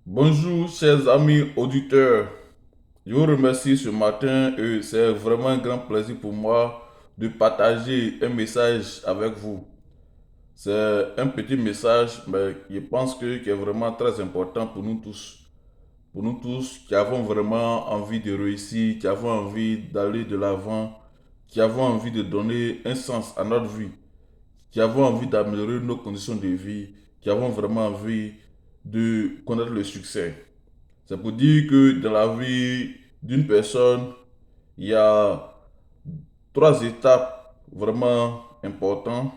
Bonjour chers amis auditeurs, je vous remercie ce matin et c'est vraiment un grand plaisir pour moi de partager un message avec vous. C'est un petit message, mais je pense qui est vraiment très important pour nous tous. Pour nous tous qui avons vraiment envie de réussir, qui avons envie d'aller de l'avant, qui avons envie de donner un sens à notre vie, qui avons envie d'améliorer nos conditions de vie, qui avons vraiment envie de connaître le succès. C'est pour dire que dans la vie d'une personne, il y a trois étapes vraiment importantes.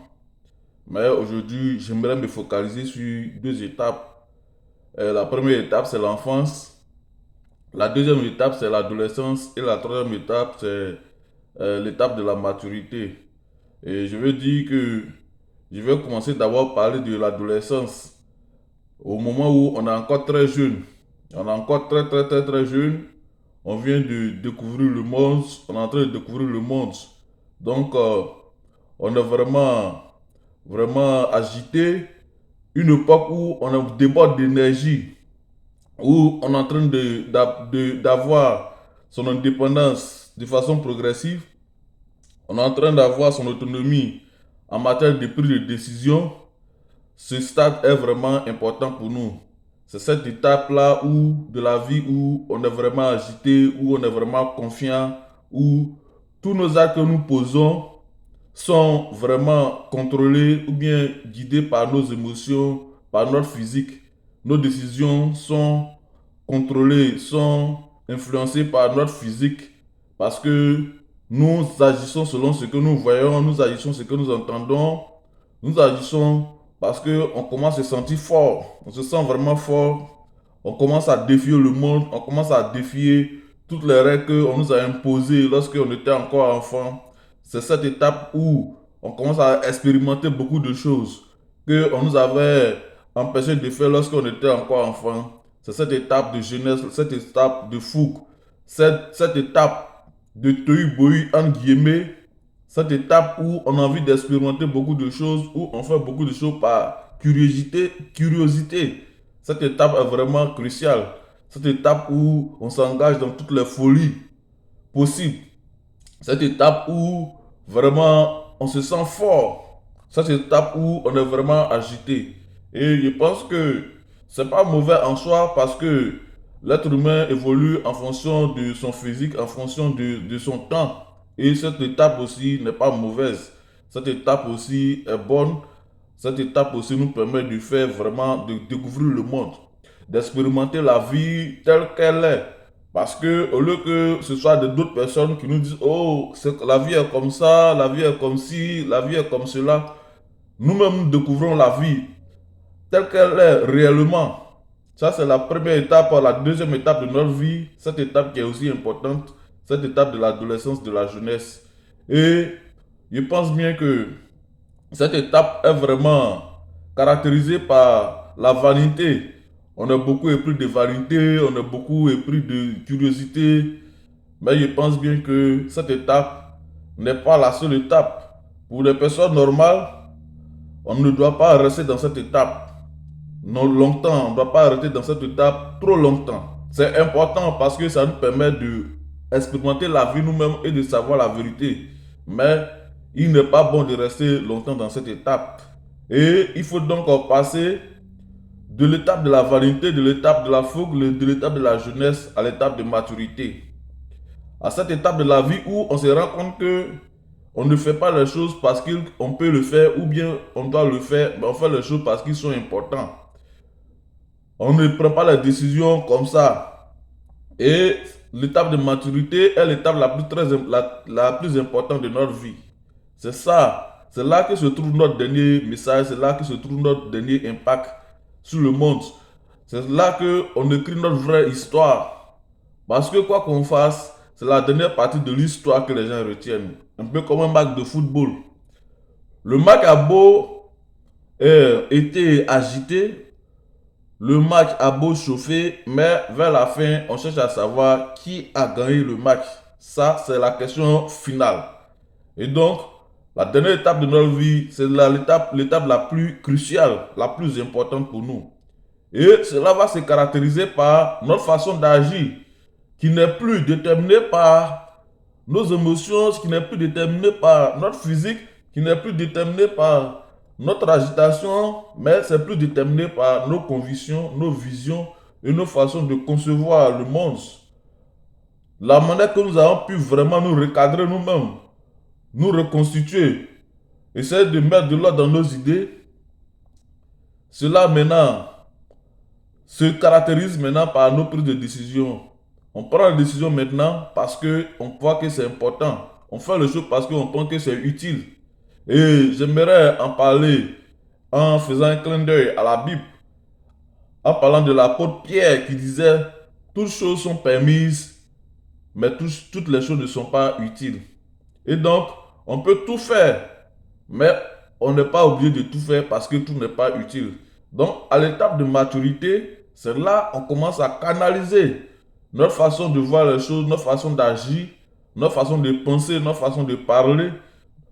Mais aujourd'hui, j'aimerais me focaliser sur deux étapes. La première étape, c'est l'enfance. La deuxième étape, c'est l'adolescence. Et la troisième étape, c'est l'étape de la maturité. Et je veux dire que je vais commencer d'abord par parler de l'adolescence. Au moment où on est encore très jeune, on est encore très jeune, on vient de découvrir le monde, on est en train de découvrir le monde. Donc, on est vraiment agité. Une époque où on a déborde d'énergie, où on est en train d'avoir son indépendance de façon progressive. On est en train d'avoir son autonomie en matière de prise de décision. Ce stade est vraiment important pour nous. C'est cette étape-là où, de la vie où on est vraiment agité, où on est vraiment confiant, où tous nos actes que nous posons sont vraiment contrôlés ou bien guidés par nos émotions, par notre physique. Nos décisions sont contrôlées, sont influencées par notre physique parce que nous agissons selon ce que nous voyons, nous agissons ce que nous entendons, nous agissons parce qu'on commence à se sentir fort, on se sent vraiment fort, on commence à défier le monde, on commence à défier toutes les règles qu'on nous a imposées lorsqu'on était encore enfant. C'est cette étape où on commence à expérimenter beaucoup de choses qu'on nous avait empêché de faire lorsqu'on était encore enfant. C'est cette étape de jeunesse, cette étape de fougue, cette étape de tohu-bohu, entre guillemets, cette étape où on a envie d'expérimenter beaucoup de choses, où on fait beaucoup de choses par curiosité. Cette étape est vraiment cruciale. Cette étape où on s'engage dans toutes les folies possibles. Cette étape où vraiment on se sent fort. Cette étape où on est vraiment agité. Et je pense que c'est pas mauvais en soi parce que l'être humain évolue en fonction de son physique, en fonction de son temps. Et cette étape aussi n'est pas mauvaise. Cette étape aussi est bonne. Cette étape aussi nous permet de faire vraiment, de découvrir le monde, d'expérimenter la vie telle qu'elle est. Parce que au lieu que ce soit d'autres personnes qui nous disent, oh, la vie est comme ça, la vie est comme ci, la vie est comme cela, nous-mêmes nous découvrons la vie telle qu'elle est réellement. Ça, c'est la première étape. La deuxième étape de notre vie, cette étape qui est aussi importante, cette étape de l'adolescence, de la jeunesse. Et je pense bien que cette étape est vraiment caractérisée par la vanité. On a beaucoup épris de vanité, on a beaucoup épris de curiosité, mais je pense bien que cette étape n'est pas la seule étape. Pour les personnes normales, on ne doit pas rester dans cette étape non longtemps, on ne doit pas rester dans cette étape trop longtemps. C'est important parce que ça nous permet de expérimenter la vie nous-mêmes et de savoir la vérité. Mais il n'est pas bon de rester longtemps dans cette étape. Et il faut donc passer de l'étape de la vanité, de l'étape de la fougue, de l'étape de la jeunesse à l'étape de maturité. À cette étape de la vie où on se rend compte que on ne fait pas les choses parce qu'on peut le faire ou bien on doit le faire, mais on fait les choses parce qu'ils sont importants. On ne prend pas les décisions comme ça. Et l'étape de maturité est l'étape la plus importante de notre vie. C'est ça. C'est là que se trouve notre dernier message, c'est là que se trouve notre dernier impact sur le monde. C'est là qu'on écrit notre vraie histoire. Parce que quoi qu'on fasse, c'est la dernière partie de l'histoire que les gens retiennent. Un peu comme un match de football. Le match a beau été agité, le match a beau chauffer, mais vers la fin, on cherche à savoir qui a gagné le match. Ça, c'est la question finale. Et donc, la dernière étape de notre vie, c'est l'étape la plus cruciale, la plus importante pour nous. Et cela va se caractériser par notre façon d'agir, qui n'est plus déterminée par nos émotions, qui n'est plus déterminée par notre physique, qui n'est plus déterminée par notre agitation, mais c'est plus déterminé par nos convictions, nos visions et nos façons de concevoir le monde. La manière que nous avons pu vraiment nous recadrer nous-mêmes, nous reconstituer, essayer de mettre de l'ordre dans nos idées, cela maintenant se caractérise maintenant par nos prises de décision. On prend la décision maintenant parce qu'on voit que c'est important. On fait le choses parce qu'on pense que c'est utile. Et j'aimerais en parler en faisant un clin d'œil à la Bible, en parlant de l'apôtre Pierre qui disait: toutes choses sont permises, mais toutes les choses ne sont pas utiles. Et donc, on peut tout faire, mais on n'est pas obligé de tout faire parce que tout n'est pas utile. Donc, à l'étape de maturité, c'est là qu'on commence à canaliser notre façon de voir les choses, notre façon d'agir, notre façon de penser, notre façon de parler,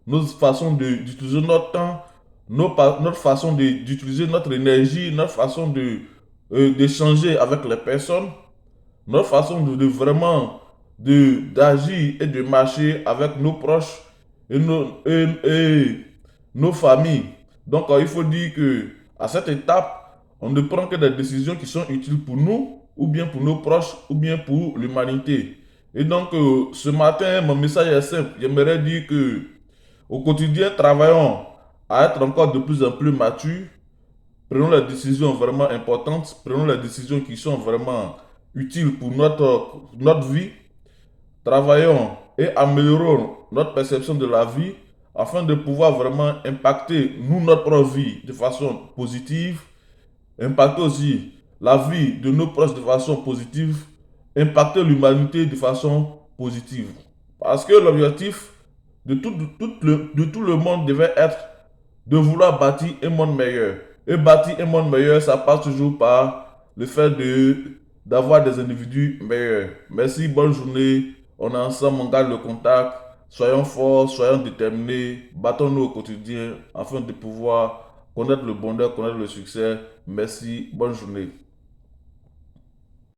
notre façon d'utiliser notre temps, notre façon d'utiliser notre énergie, notre façon d'échanger avec les personnes, notre façon de vraiment d'agir et de marcher avec nos proches et nos familles. Donc, il faut dire que à cette étape, on ne prend que des décisions qui sont utiles pour nous, ou bien pour nos proches, ou bien pour l'humanité. Et donc, ce matin, mon message est simple. J'aimerais dire que au quotidien, travaillons à être encore de plus en plus matures. Prenons les décisions vraiment importantes. Prenons les décisions qui sont vraiment utiles pour notre vie. Travaillons et améliorons notre perception de la vie afin de pouvoir vraiment impacter nous, notre vie de façon positive, impacter aussi la vie de nos proches de façon positive, impacter l'humanité de façon positive. Parce que l'objectif de tout le monde devait être de vouloir bâtir un monde meilleur. Et bâtir un monde meilleur, ça passe toujours par le fait d'avoir des individus meilleurs. Merci, bonne journée. On est ensemble, on garde le contact. Soyons forts, soyons déterminés. Battons-nous au quotidien afin de pouvoir connaître le bonheur, connaître le succès. Merci, bonne journée.